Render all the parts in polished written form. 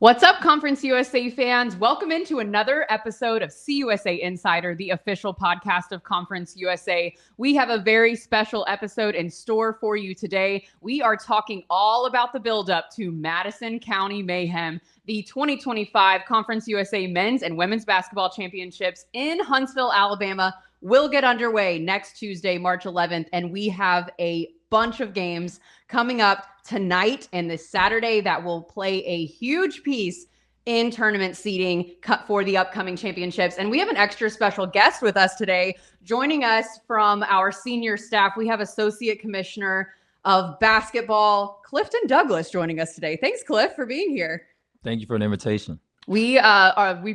What's up, Conference USA fans? Welcome into another episode of CUSA Insider, the official podcast of Conference USA. We have a very special episode in store for you today. We are talking all about the buildup to Madison County Mayhem, the 2025 Conference USA Men's and Women's Basketball Championships in Huntsville, Alabama will get underway next Tuesday, March 11th, and we have a bunch of games coming up tonight and this Saturday that will play a huge piece in tournament seeding for the upcoming championships. And we have an extra special guest with us today. Joining us from our senior staff, we have Associate Commissioner of Basketball, Clifton Douglas, joining us today. Thanks, Cliff, for being here. Thank you for the invitation. We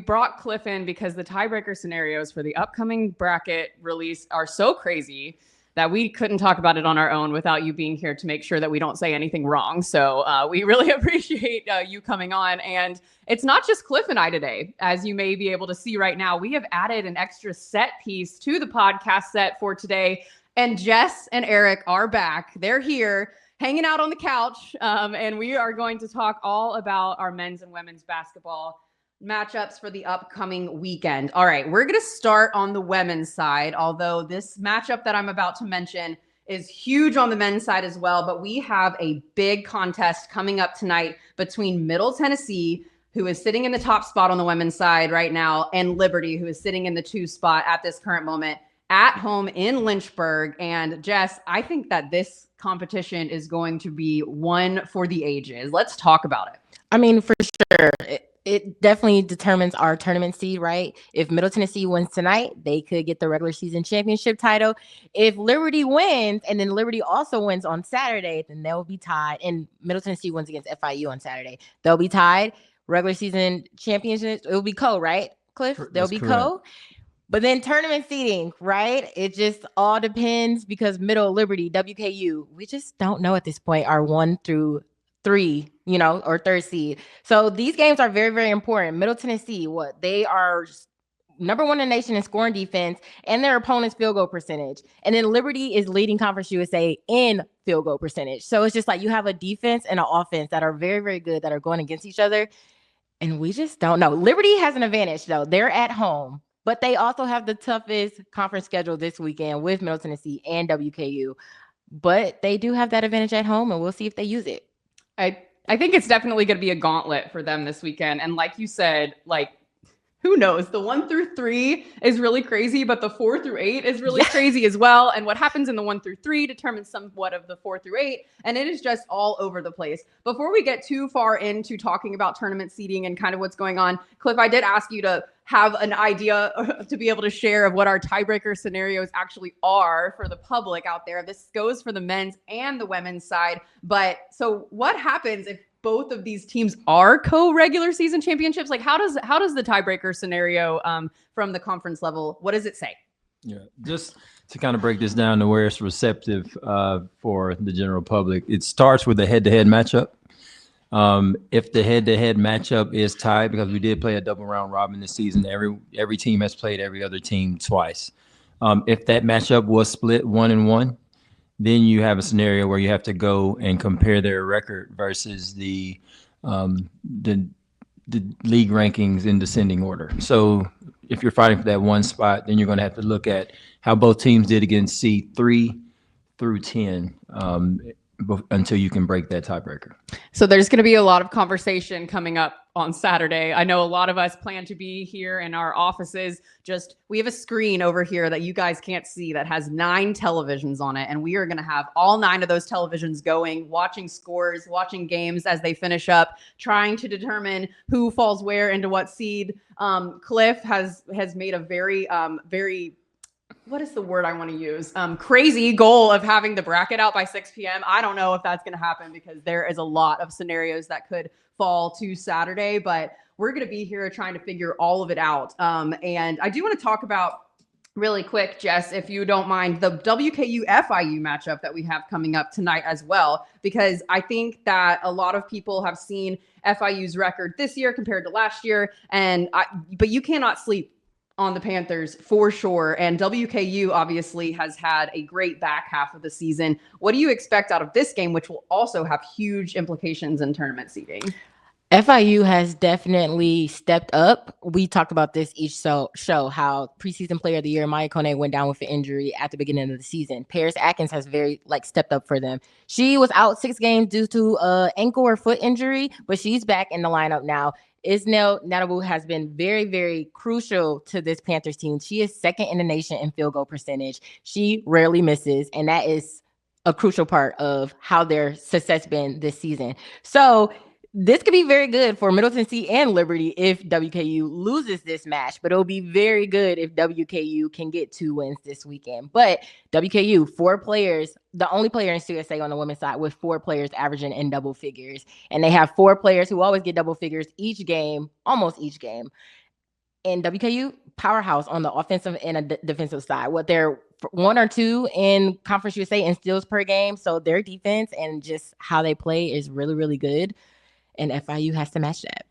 brought Cliff in because the tiebreaker scenarios for the upcoming bracket release are so crazy that we couldn't talk about it on our own without you being here to make sure that we don't say anything wrong. So we really appreciate you coming on. And it's not just Cliff and I today. As you may be able to see right now, we have added an extra set piece to the podcast set for today. And Jess and Eric are back. They're here hanging out on the couch. And we are going to talk all about our men's and women's basketball matchups for the upcoming weekend. All right, we're going to start on the women's side, although this matchup that I'm about to mention is huge on the men's side as well. But we have a big contest coming up tonight between Middle Tennessee, who is sitting in the top spot on the women's side right now, and Liberty, who is sitting in the 2 spot at this current moment at home in Lynchburg. And Jess, I think that this competition is going to be one for the ages. Let's talk about it. I mean, for sure. It definitely determines our tournament seed, right? If Middle Tennessee wins tonight, they could get the regular season championship title. If Liberty wins, and then Liberty also wins on Saturday, then they'll be tied. And Middle Tennessee wins against FIU on Saturday. They'll be tied. Regular season championship, it will be right, Cliff? They'll be co. But then tournament seeding, right? It just all depends because Middle, Liberty, WKU, we just don't know at this point, are 1 through 3, or 3rd seed. So these games are very, very important. Middle Tennessee, they are number 1 in the nation in scoring defense and their opponent's field goal percentage. And then Liberty is leading Conference USA in field goal percentage. So it's just like you have a defense and an offense that are very, very good that are going against each other. And we just don't know. Liberty has an advantage, though. They're at home, but they also have the toughest conference schedule this weekend with Middle Tennessee and WKU. But they do have that advantage at home, and we'll see if they use it. I think it's definitely going to be a gauntlet for them this weekend. And like you said, who knows? The 1 through 3 is really crazy, but the 4 through 8 is really crazy as well. And what happens in the 1 through 3 determines somewhat of the 4 through 8. And it is just all over the place. Before we get too far into talking about tournament seeding and kind of what's going on, Cliff, I did ask you to have an idea to be able to share of what our tiebreaker scenarios actually are for the public out there. This goes for the men's and the women's side. But so what happens if both of these teams are co-regular season championships? How does the tiebreaker scenario from the conference level, what does it say? Yeah, just to kind of break this down to where it's receptive for the general public, it starts with a head-to-head matchup. If the head-to-head matchup is tied, because we did play a double round robin this season, every team has played every other team twice. If that matchup was split 1-1, then you have a scenario where you have to go and compare their record versus the league rankings in descending order. So if you're fighting for that 1 spot, then you're going to have to look at how both teams did against seed 3 through 10 until you can break that tiebreaker. So there's going to be a lot of conversation coming up on Saturday. I know a lot of us plan to be here in our offices. We have a screen over here that you guys can't see that has 9 televisions on it. And we are going to have all 9 of those televisions going, watching scores, watching games as they finish up, trying to determine who falls where into what seed. Cliff has made a very what is the word I want to use? Crazy goal of having the bracket out by 6 p.m. I don't know if that's going to happen because there is a lot of scenarios that could fall to Saturday, but we're going to be here trying to figure all of it out. And I do want to talk about really quick, Jess, if you don't mind, the WKU FIU matchup that we have coming up tonight as well, because I think that a lot of people have seen FIU's record this year compared to last year, but you cannot sleep on the Panthers for sure. And WKU obviously has had a great back half of the season. What do you expect out of this game, which will also have huge implications in tournament seeding? FIU has definitely stepped up. We talked about this each show how preseason player of the year Maya Kone went down with an injury at the beginning of the season. Paris Atkins has very stepped up for them. She was out 6 games due to ankle or foot injury, but she's back in the lineup now. Isnell Nadabu has been very, very crucial to this Panthers team. She is second in the nation in field goal percentage. She rarely misses, and that is a crucial part of how their success been this season. So this could be very good for Middle Tennessee and Liberty if WKU loses this match, but it'll be very good if WKU can get 2 wins this weekend. But WKU, 4 players, the only player in CUSA on the women's side with 4 players averaging in double figures. And they have 4 players who always get double figures each game, almost each game. And WKU, powerhouse on the offensive and defensive side. What they're 1 or 2 in Conference USA in steals per game. So their defense and just how they play is really, really good. And FIU has to match that.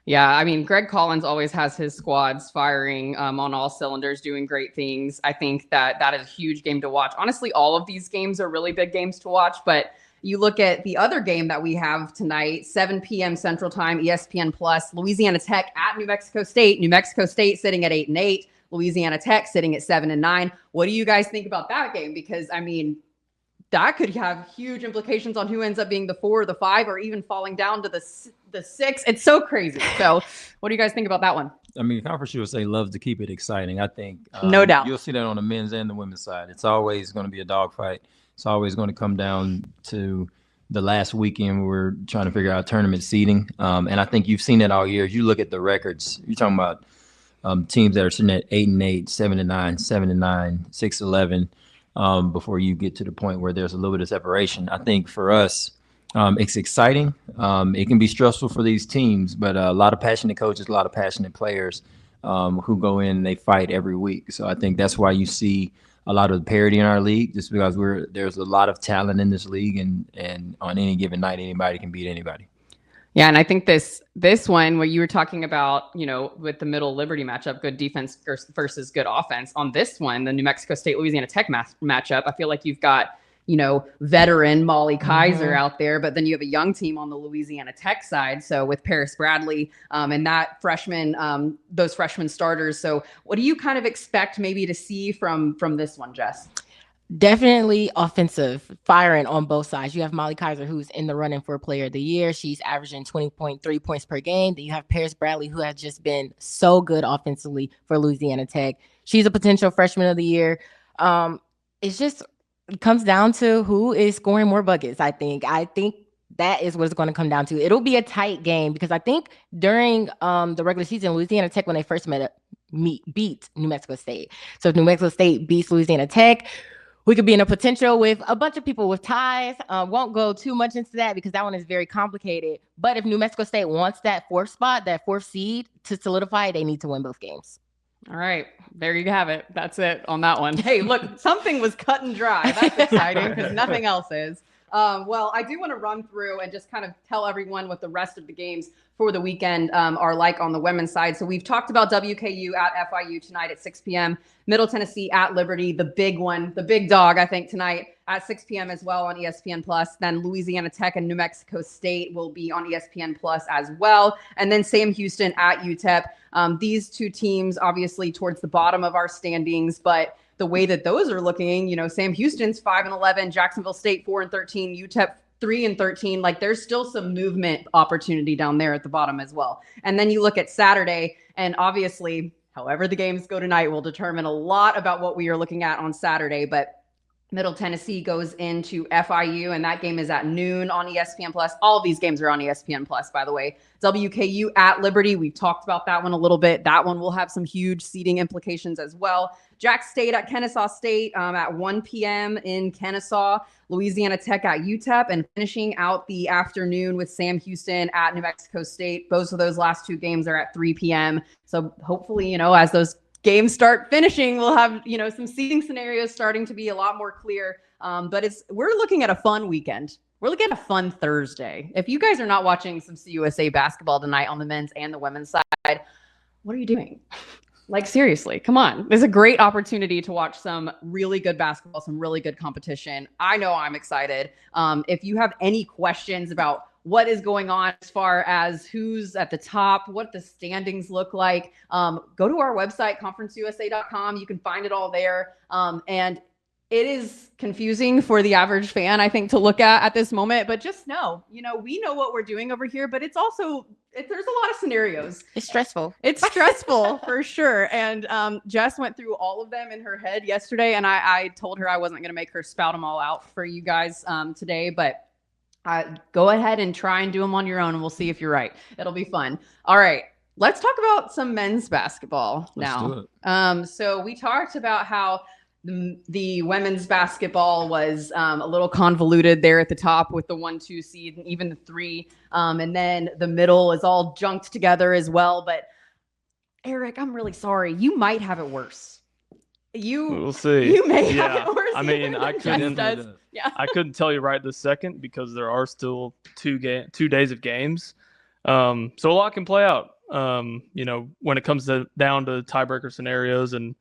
Yeah, I mean, Greg Collins always has his squads firing on all cylinders, doing great things. I think that is a huge game to watch. Honestly, all of these games are really big games to watch, but you look at the other game that we have tonight, 7 p.m. Central Time, ESPN Plus, Louisiana Tech at New Mexico State. New Mexico State sitting at 8-8, Louisiana Tech sitting at 7-9. What do you guys think about that game? Because, I mean, that could have huge implications on who ends up being the 4 or the 5 or even falling down to the 6. It's so crazy. So what do you guys think about that one? I mean, Conference USA loves to keep it exciting. I think no doubt you'll see that on the men's and the women's side. It's always going to be a dogfight. It's always going to come down to the last weekend where we're trying to figure out tournament seeding. And I think you've seen that all year. As you look at the records, you're talking about teams that are sitting at 8-8, 7-9, 7-9, 6-11. Before you get to the point where there's a little bit of separation. I think for us, it's exciting. It can be stressful for these teams, but a lot of passionate coaches, a lot of passionate players who go in and they fight every week. So I think that's why you see a lot of parity in our league, just because there's a lot of talent in this league, and on any given night, anybody can beat anybody. Yeah, and I think this one, what you were talking about, you know, with the Middle Liberty matchup, good defense versus good offense. On this one, the New Mexico State Louisiana Tech matchup, I feel like you've got, you know, veteran Molly Kaiser out there, but then you have a young team on the Louisiana Tech side. So with Paris Bradley and that freshman, those freshman starters. So what do you kind of expect maybe to see from this one, Jess? Definitely offensive, firing on both sides. You have Molly Kaiser, who's in the running for player of the year. She's averaging 20.3 points per game. Then you have Paris Bradley, who has just been so good offensively for Louisiana Tech. She's a potential freshman of the year. It comes down to who is scoring more buckets, I think. That is what it's going to come down to. It'll be a tight game because I think during the regular season, Louisiana Tech, when they first beat New Mexico State. So if New Mexico State beats Louisiana Tech, we could be in a potential with a bunch of people with ties. Won't go too much into that because that one is very complicated. But if New Mexico State wants that 4th spot, that 4th seed to solidify, they need to win both games. All right. There you have it. That's it on that one. Hey, look, something was cut and dry. That's exciting because nothing else is. Well, I do want to run through and just kind of tell everyone what the rest of the games for the weekend are like on the women's side. So we've talked about WKU at FIU tonight at 6 p.m. Middle Tennessee at Liberty, the big one, the big dog, I think, tonight at 6 p.m. as well on ESPN Plus. Then Louisiana Tech and New Mexico State will be on ESPN Plus as well. And then Sam Houston at UTEP. These 2 teams, obviously, towards the bottom of our standings, but the way that those are looking, you know, Sam Houston's 5-11, Jacksonville State 4-13, UTEP 3-13. Like there's still some movement opportunity down there at the bottom as well. And then you look at Saturday, and obviously, however the games go tonight will determine a lot about what we are looking at on Saturday. But Middle Tennessee goes into FIU, and that game is at noon on ESPN Plus. All of these games are on ESPN Plus, by the way. WKU at Liberty. We've talked about that one a little bit. That one will have some huge seeding implications as well. Jack State at Kennesaw State at 1 p.m. in Kennesaw. Louisiana Tech at UTEP, and finishing out the afternoon with Sam Houston at New Mexico State. Both of those last 2 games are at 3 p.m. So hopefully, you know, as those games start finishing, we'll have, you know, some seeding scenarios starting to be a lot more clear. But we're looking at a fun weekend. We're looking at a fun Thursday. If you guys are not watching some CUSA basketball tonight on the men's and the women's side, what are you doing? Like, seriously, come on. There's a great opportunity to watch some really good basketball, some really good competition. I know I'm excited. If you have any questions about what is going on as far as who's at the top, what the standings look like, go to our website, conferenceusa.com. You can find it all there. And it is confusing for the average fan, I think, to look at this moment, but just know, we know what we're doing over here, but it's also, there's a lot of scenarios. It's stressful. It's stressful for sure. And Jess went through all of them in her head yesterday, and I told her I wasn't going to make her spout them all out for you guys today, but go ahead and try and do them on your own, and we'll see if you're right. It'll be fun. All right. Let's talk about some men's basketball now. So we talked about how the women's basketball was a little convoluted there at the top with the 1-2 seed and even the 3. And then the middle is all junked together as well. But Eric, I'm really sorry. You might have it worse. We'll see. You may have it worse. I mean, I couldn't tell you right this second because there are still 2 days of games. So a lot can play out. When it comes down to tiebreaker scenarios, and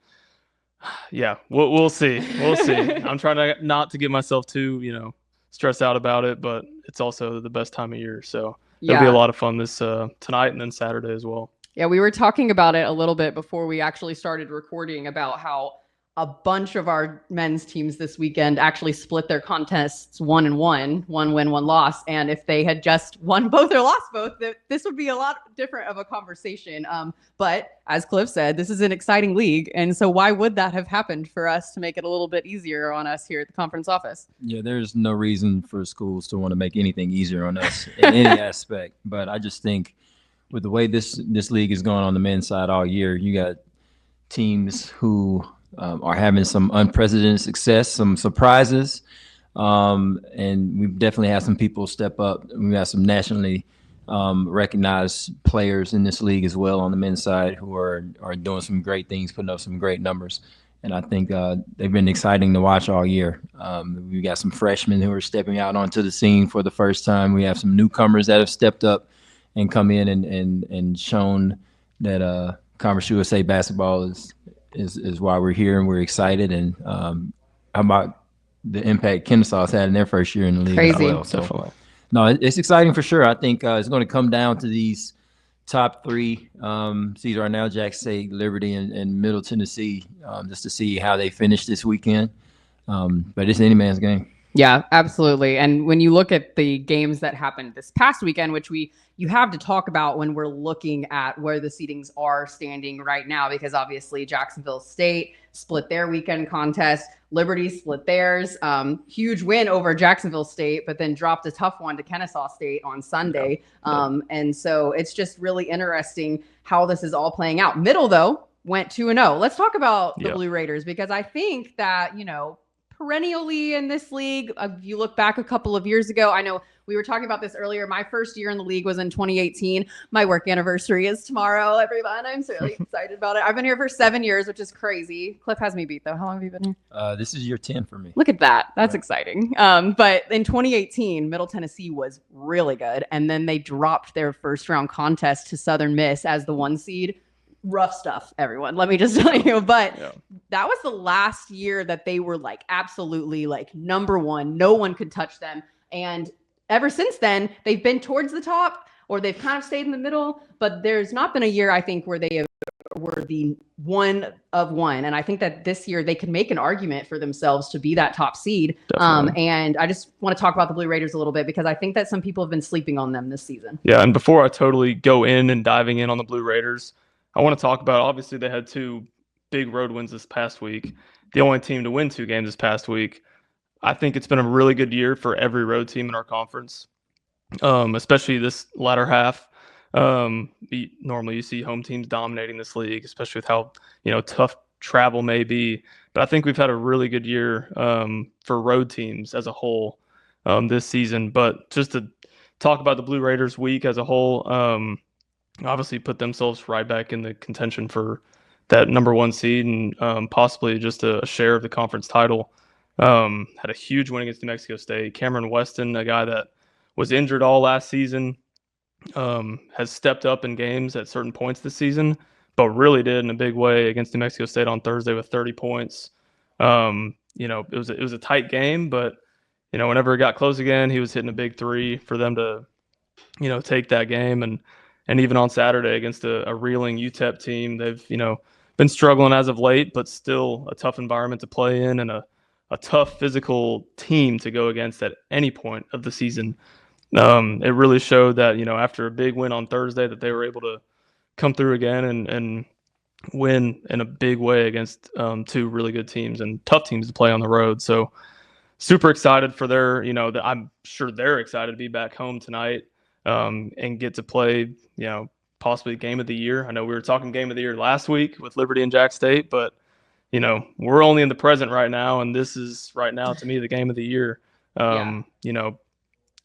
yeah, we'll see. We'll see. I'm trying not to get myself too, stressed out about it, but it's also the best time of year. So it'll be a lot of fun this tonight and then Saturday as well. Yeah, we were talking about it a little bit before we actually started recording about how a bunch of our men's teams this weekend actually split their contests 1-1, 1 win, 1 loss. And if they had just won both or lost both, this would be a lot different of a conversation. But as Cliff said, this is an exciting league. And so why would that have happened for us to make it a little bit easier on us here at the conference office? Yeah, there's no reason for schools to want to make anything easier on us in any aspect. But I just think with the way this league is going on the men's side all year, you got teams who are having some unprecedented success, some surprises, and we've definitely had some people step up. We got some nationally recognized players in this league as well on the men's side who are doing some great things, putting up some great numbers. And I think they've been exciting to watch all year. We got some freshmen who are stepping out onto the scene for the first time. We have some newcomers that have stepped up and come in and shown that Conference USA basketball is why we're here and we're excited. And how about the impact Kennesaw's had in their first year in the league as well. So, definitely. No, it's exciting for sure. I think it's going to come down to these top 3 seeds right now, Jackson State, Liberty, and Middle Tennessee, just to see how they finish this weekend. But it's any man's game. Yeah, absolutely. And when you look at the games that happened this past weekend, which you have to talk about when we're looking at where the seedings are standing right now, because obviously Jacksonville State split their weekend contest, Liberty split theirs, huge win over Jacksonville State, but then dropped a tough one to Kennesaw State on Sunday. And so it's just really interesting how this is all playing out. Middle, though, went 2-0. Let's talk about the Blue Raiders, because I think that, perennially in this league, if you look back a couple of years ago, I know we were talking about this earlier. My first year in the league was in 2018. My work anniversary is tomorrow, everyone. I'm so really excited about it. I've been here for 7 years, which is crazy. Cliff has me beat, though. How long have you been here? This is year 10 for me. Look at that. That's exciting. But in 2018, Middle Tennessee was really good. And then they dropped their first round contest to Southern Miss as the 1 seed. Rough stuff, everyone. Let me just tell you. But that was the last year that they were absolutely number 1. No one could touch them. And ever since then, they've been towards the top, or they've kind of stayed in the middle. But there's not been a year, I think, where they were the 1 of 1. And I think that this year they can make an argument for themselves to be that top seed. And I just want to talk about the Blue Raiders a little bit, because I think that some people have been sleeping on them this season. Yeah, and before I totally go in and diving in on the Blue Raiders, I want to talk about, obviously, they had 2 big road wins this past week. The only team to win 2 games this past week. I think it's been a really good year for every road team in our conference, especially this latter half. Normally you see home teams dominating this league, especially with how tough travel may be. But I think we've had a really good year for road teams as a whole this season. But just to talk about the Blue Raiders week as a whole, obviously put themselves right back in the contention for that number 1 seed and possibly just a share of the conference title. Had a huge win against New Mexico State. Cameron Weston, a guy that was injured all last season, has stepped up in games at certain points this season, but really did in a big way against New Mexico State on Thursday with 30 points. It was a tight game, but whenever it got close again, he was hitting a big 3 for them to take that game. And even on Saturday against a reeling UTEP team, they've, been struggling as of late, but still a tough environment to play in and a tough physical team to go against at any point of the season. It really showed that, after a big win on Thursday, that they were able to come through again and win in a big way against two really good teams and tough teams to play on the road. So super excited for their, I'm sure they're excited to be back home tonight and get to play, possibly game of the year. I know we were talking game of the year last week with Liberty and Jack State, but we're only in the present right now, and this is right now to me the game of the year.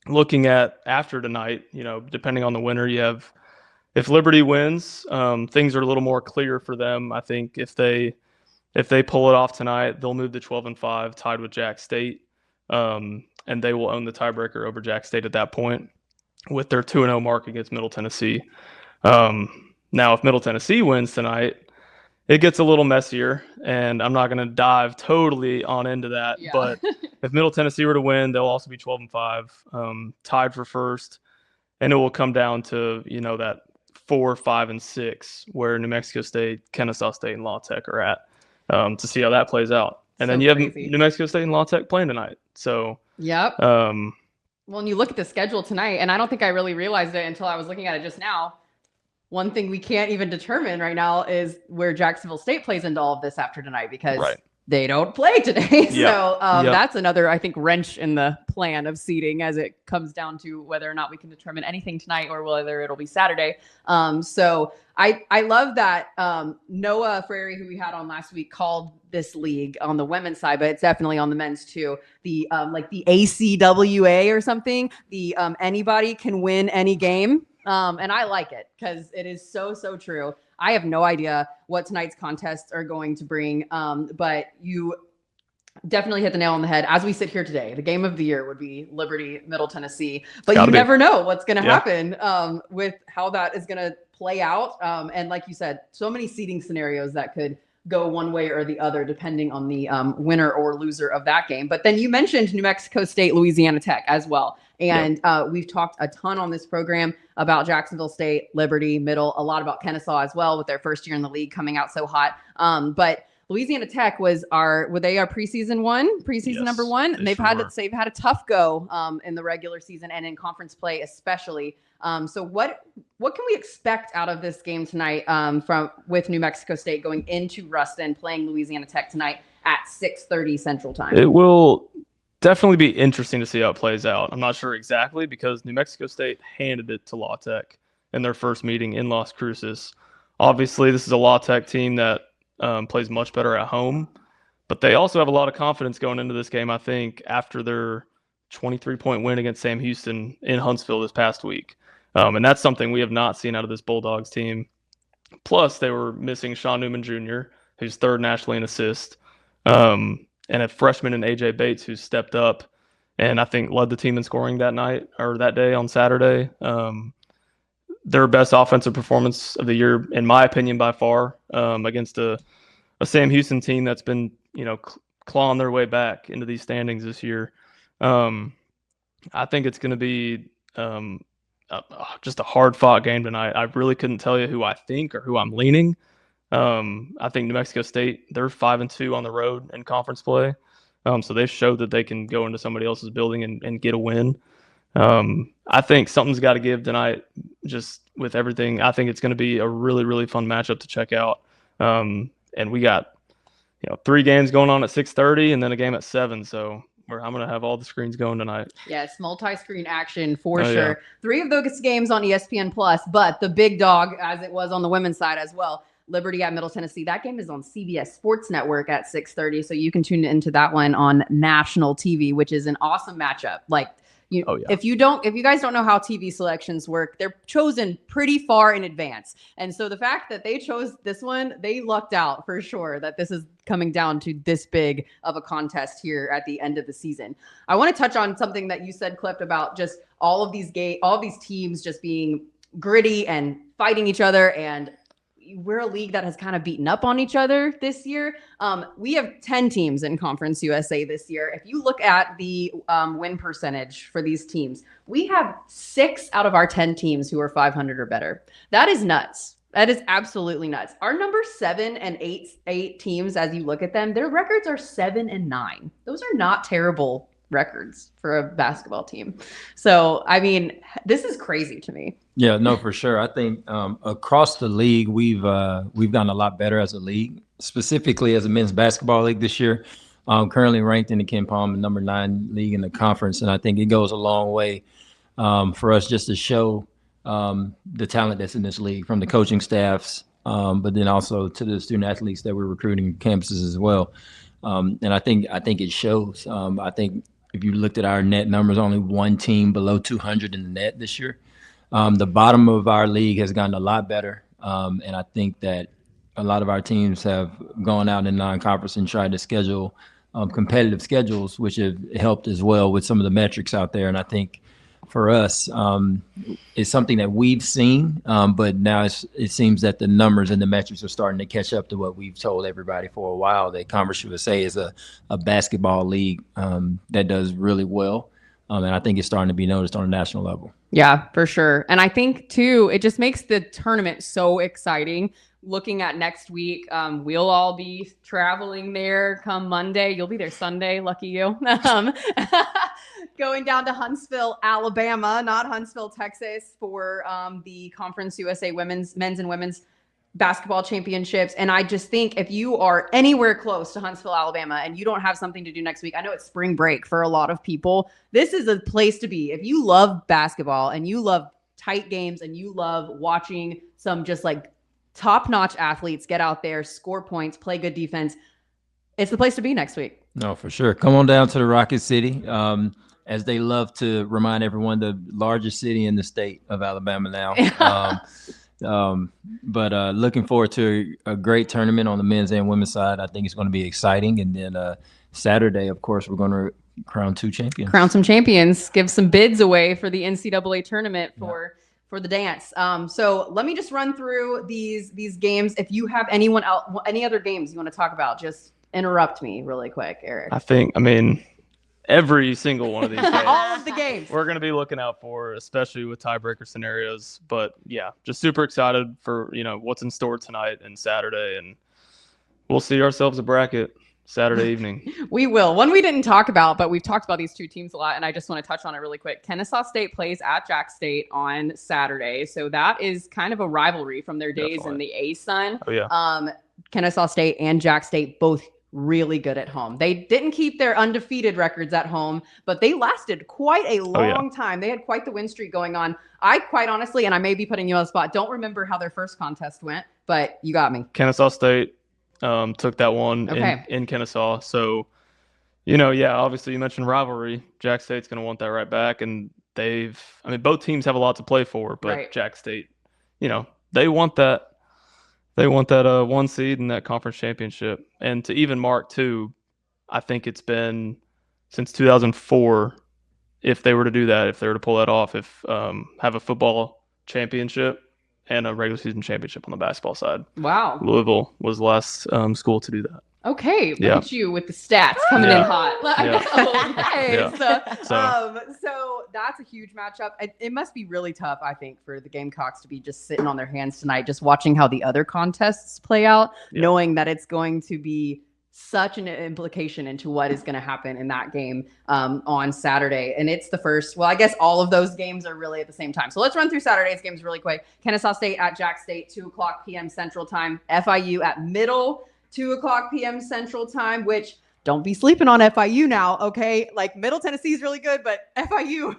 Looking at after tonight, depending on the winner, you have, if Liberty wins, things are a little more clear for them. I think if they pull it off tonight, they'll move to 12-5, tied with Jack State, and they will own the tiebreaker over Jack State at that point with their 2-0 mark against Middle Tennessee. Now, if Middle Tennessee wins tonight, it gets a little messier, and I'm not going to dive totally on into that. Yeah. But if Middle Tennessee were to win, they'll also be 12-5, tied for first, and it will come down to that 4, 5, and 6 where New Mexico State, Kennesaw State, and La Tech are at to see how that plays out. And then you have New Mexico State and La Tech playing tonight. So yep. Well, and you look at the schedule tonight, and I don't think I really realized it until I was looking at it just now. One thing we can't even determine right now is where Jacksonville State plays into all of this after tonight, because they don't play today. So that's another, I think, wrench in the plan of seeding as it comes down to whether or not we can determine anything tonight or whether it'll be Saturday. So I love that Noah Frary, who we had on last week, called this league on the women's side, but it's definitely on the men's too. The like the ACWA or something, the anybody can win any game. And I like it because it is so true. I have no idea what tonight's contests are going to bring, but you definitely hit the nail on the head. As we sit here today, the game of the year would be Liberty, Middle Tennessee, but you never know what's going to happen with how that is going to play out. And like you said, so many seeding scenarios that could go one way or the other, depending on the winner or loser of that game. But then you mentioned New Mexico State, Louisiana Tech as well. And we've talked a ton on this program about Jacksonville State, Liberty, Middle, a lot about Kennesaw as well with their first year in the league coming out so hot. But Louisiana Tech were they our preseason number one? And they've had a tough go in the regular season and in conference play especially. So what can we expect out of this game tonight with New Mexico State going into Ruston, playing Louisiana Tech tonight at 6:30 Central Time? It will definitely be interesting to see how it plays out. I'm not sure exactly because New Mexico State handed it to La Tech in their first meeting in Las Cruces. Obviously, this is a La Tech team that plays much better at home, but they also have a lot of confidence going into this game, I think, after their 23-point win against Sam Houston in Huntsville this past week. And that's something we have not seen out of this Bulldogs team. Plus, they were missing Sean Newman Jr., who's third nationally in assist, and a freshman in AJ Bates, who stepped up and I think led the team in scoring that day on Saturday. Their best offensive performance of the year, in my opinion, by far, against a Sam Houston team that's been, clawing their way back into these standings this year. I think it's going to be just a hard-fought game tonight. I really couldn't tell you who I think or who I'm leaning. I think New Mexico State, they're 5-2 on the road in conference play. So they've showed that they can go into somebody else's building and get a win. I think something's got to give tonight just with everything. I think it's going to be a really, really fun matchup to check out. And we got, 3 games going on at 6:30 and then a game at 7. So I'm going to have all the screens going tonight. Yes, multi-screen action for sure. Yeah. 3 of those games on ESPN Plus, but the big dog, as it was on the women's side as well, Liberty at Middle Tennessee. That game is on CBS Sports Network at 6:30, so you can tune into that one on national TV, which is an awesome matchup. If you guys don't know how TV selections work, they're chosen pretty far in advance. And so the fact that they chose this one, they lucked out for sure that this is coming down to this big of a contest here at the end of the season. I want to touch on something that you said, Clift, about just all of these teams just being gritty and fighting each other and we're a league that has kind of beaten up on each other this year. We have 10 teams in Conference USA this year. If you look at the win percentage for these teams, we have 6 out of our 10 teams who are 500 or better. That is nuts. That is absolutely nuts. Our number 7 and 8 teams, as you look at them, their records are 7 and 9. Those are not terrible records for a basketball team. So, I mean, this is crazy to me. Yeah, no, for sure. I think across the league, we've gotten a lot better as a league, specifically as a men's basketball league this year. Currently ranked in the Ken Palm number 9 league in the conference, and I think it goes a long way for us just to show the talent that's in this league from the coaching staffs, but then also to the student athletes that we're recruiting campuses as well. And I think it shows. I think if you looked at our net numbers, only one team below 200 in the net this year. The bottom of our league has gotten a lot better, and I think that a lot of our teams have gone out in non-conference and tried to schedule competitive schedules, which have helped as well with some of the metrics out there. And I think for us, it's something that we've seen, but now it seems that the numbers and the metrics are starting to catch up to what we've told everybody for a while, that Conference USA is a basketball league that does really well. And I think it's starting to be noticed on a national level. Yeah, for sure. And I think, too, it just makes the tournament so exciting. Looking at next week, we'll all be traveling there come Monday. You'll be there Sunday. Lucky you. Going down to Huntsville, Alabama, not Huntsville, Texas, for the Conference USA men's and women's basketball championships. And I just think if you are anywhere close to Huntsville, Alabama, and you don't have something to do next week, I know it's spring break for a lot of people. This is a place to be. If you love basketball and you love tight games and you love watching some just like top-notch athletes get out there, score points, play good defense, it's the place to be next week. No, for sure. Come on down to the Rocket City. As they love to remind everyone, the largest city in the state of Alabama now. But looking forward to a great tournament on the men's and women's side. I think it's going to be exciting. And then Saturday, of course, we're going to crown 2 champions. Crown some champions. Give some bids away for the NCAA tournament for the dance. So let me just run through these games. If you have any other games you want to talk about, just interrupt me really quick, Eric. I mean, every single one of these games. All of the games. We're going to be looking out for, especially with tiebreaker scenarios. But yeah, just super excited for, what's in store tonight and Saturday. And we'll see ourselves a bracket Saturday evening. We will. One we didn't talk about, but we've talked about these 2 teams a lot, and I just want to touch on it really quick. Kennesaw State plays at Jack State on Saturday. So that is kind of a rivalry from their days in the A-Sun. Oh, yeah. Kennesaw State and Jack State both really good at home. They didn't keep their undefeated records at home, but they lasted quite a long time. They had quite the win streak going on. I quite honestly, and I may be putting you on the spot, don't remember how their first contest went, but you got me. Kennesaw State took that one in Kennesaw. So, obviously you mentioned rivalry. Jack State's going to want that right back. And both teams have a lot to play for, but Jack State, they want that. They want that 1 seed in that conference championship. And to even mark, too, I think it's been since 2004, if they were to do that, if they were to pull that off, have a football championship and a regular season championship on the basketball side. Wow. Louisville was the last school to do that. Okay, look at you with the stats coming in hot. So that's a huge matchup. It must be really tough, I think, for the Gamecocks to be just sitting on their hands tonight, just watching how the other contests play out, knowing that it's going to be such an implication into what is going to happen in that game on Saturday. And it's the first, well, I guess all of those games are really at the same time. So let's run through Saturday's games really quick. Kennesaw State at Jack State, 2:00 p.m. Central Time. FIU at Middle, 2:00 p.m. Central Time, which don't be sleeping on FIU now, okay? Like Middle Tennessee is really good, but FIU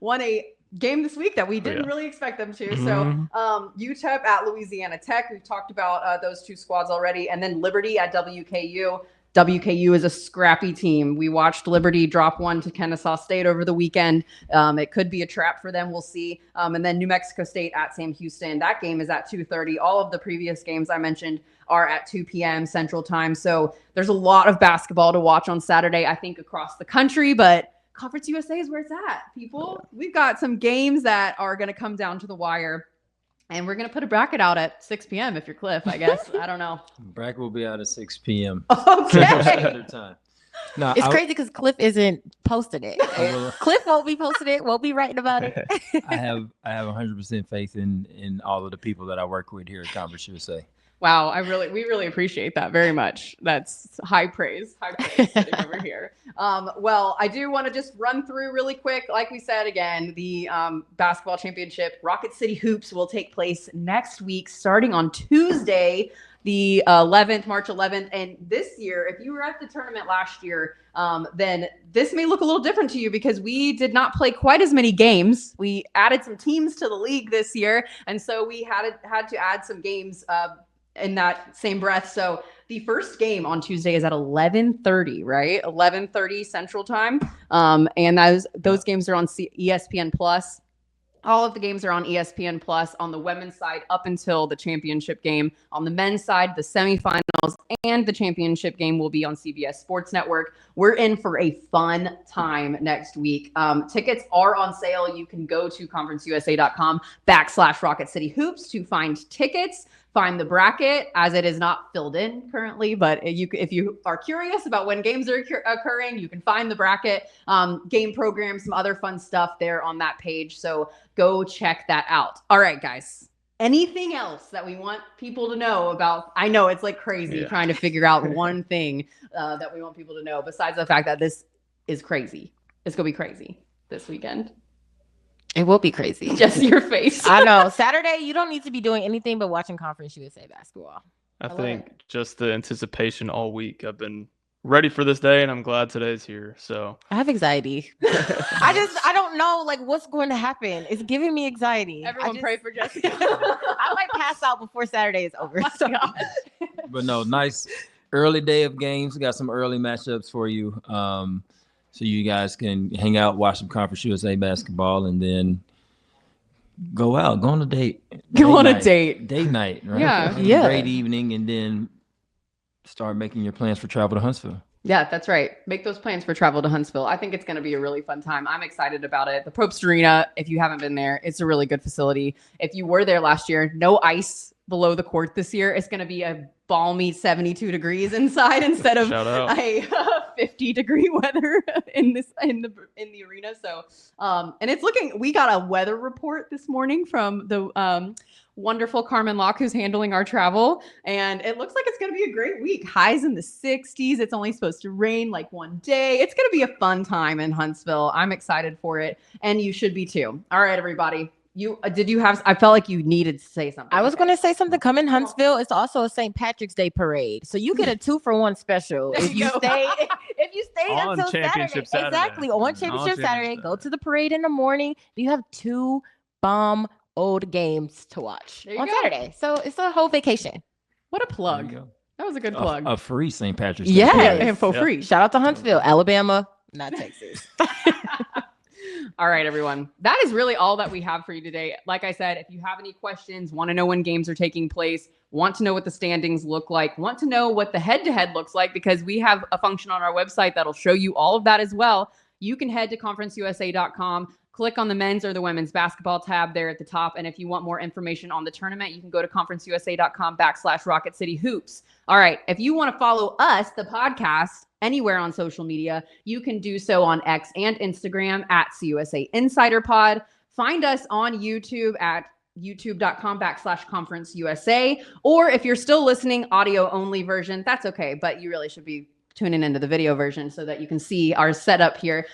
won a game this week that we didn't really expect them to. So UTEP at Louisiana Tech. We've talked about those 2 squads already. And then Liberty at WKU. WKU is a scrappy team. We watched Liberty drop 1 to Kennesaw State over the weekend. It could be a trap for them. We'll see. And then New Mexico State at Sam Houston. That game is at 2:30. All of the previous games I mentioned are at 2 p.m. Central Time. So there's a lot of basketball to watch on Saturday, I think, across the country. But Conference USA is where it's at, people. We've got some games that are going to come down to the wire. And we're going to put a bracket out at 6 p.m. if you're Cliff, I guess. I don't know. Bracket will be out at 6 p.m. Okay. Standard time. No, It's crazy because Cliff isn't posting it. will- Cliff won't be posting it. Won't be writing about it. I have 100% faith in all of the people that I work with here at Conference USA. Wow, we really appreciate that very much. That's high praise sitting over here. Well, I do want to just run through really quick. Like we said, again, the basketball championship, Rocket City Hoops, will take place next week, starting on Tuesday, the 11th, March 11th. And this year, if you were at the tournament last year, then this may look a little different to you because we did not play quite as many games. We added some teams to the league this year, and so we had to add some games in that same breath. So the first game on Tuesday is at 11:30, right? 11:30 Central Time. And those games are on ESPN Plus. All of the games are on ESPN Plus on the women's side up until the championship game. On the men's side, the semifinals and the championship game will be on CBS Sports Network. We're in for a fun time next week. Tickets are on sale. You can go to conferenceusa.com/Rocket City Hoops to find tickets. Find the bracket, as it is not filled in currently, but if you are curious about when games are occurring, you can find the bracket, game program, some other fun stuff there on that page. So go check that out. All right, guys. Anything else that we want people to know about? I know it's like crazy trying to figure out one thing that we want people to know besides the fact that this is crazy. It's going to be crazy this weekend. It will be crazy. Just your face. I know. Saturday, you don't need to be doing anything but watching Conference USA basketball. I think just the anticipation all week. I've been ready for this day, and I'm glad today's here. So I have anxiety. I don't know like what's going to happen. It's giving me anxiety. Everyone pray for Jessica. I might pass out before Saturday is over. So. But no, nice early day of games. We got some early matchups for you. So you guys can hang out, watch some Conference USA basketball, and then go out, go on a date. Go on a date. Date night, right? Yeah. Have a Yeah. great evening, and then start making your plans for travel to Huntsville. Yeah, that's right. Make those plans for travel to Huntsville. I think it's going to be a really fun time. I'm excited about it. The Probst Arena, if you haven't been there, it's a really good facility. If you were there last year, no ice below the court this year. It's going to be a balmy 72 degrees inside instead of a 50-degree weather in the arena. So, and it's looking. We got a weather report this morning from the wonderful Carmen Locke, who's handling our travel, and it looks like it's going to be a great week. Highs in the 60s. It's only supposed to rain like one day. It's going to be a fun time in Huntsville. I'm excited for it, and you should be too. All right, everybody. I felt like you needed to say something. I was going to say something. Come in Huntsville. It's also a St. Patrick's Day parade. So you get a 2-for-1 special if you stay On until Championship Saturday. Exactly. On Championship Saturday. Go to the parade in the morning. You have 2 bomb old games to watch on Saturday. So it's a whole vacation. What a plug. That was a good plug. A free St. Patrick's Day. Yeah. parade. For free. Shout out to Huntsville, Alabama, not Texas. All right, everyone. That is really all that we have for you today. Like I said, if you have any questions, want to know when games are taking place, want to know what the standings look like, want to know what the head-to-head looks like, because we have a function on our website that'll show you all of that as well, you can head to conferenceusa.com, click on the men's or the women's basketball tab there at the top. And if you want more information on the tournament, you can go to conferenceusa.com/Rocket City Hoops. All right. If you want to follow us, the podcast, anywhere on social media, you can do so on X and Instagram at CUSA Insider Pod. Find us on YouTube at youtube.com/Conference USA. Or if you're still listening, audio only version, that's okay. But you really should be tuning into the video version so that you can see our setup here.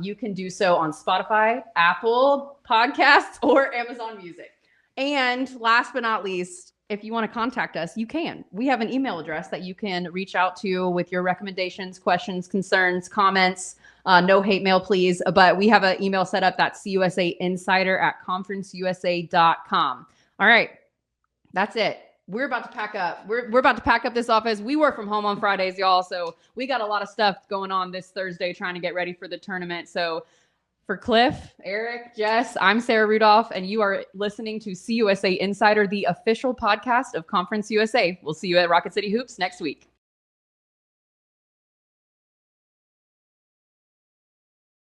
You can do so on Spotify, Apple Podcasts, or Amazon Music. And last but not least, if you want to contact us, you can. We have an email address that you can reach out to with your recommendations, questions, concerns, comments. No hate mail, please. But we have an email set up that's CUSAinsider@conferenceusa.com. All right. That's it. We're about to pack up. We're about to pack up this office. We work from home on Fridays, y'all. So we got a lot of stuff going on this Thursday trying to get ready for the tournament. So for Cliff, Eric, Jess, I'm Sarah Rudolph, and you are listening to CUSA Insider, the official podcast of Conference USA. We'll see you at Rocket City Hoops next week.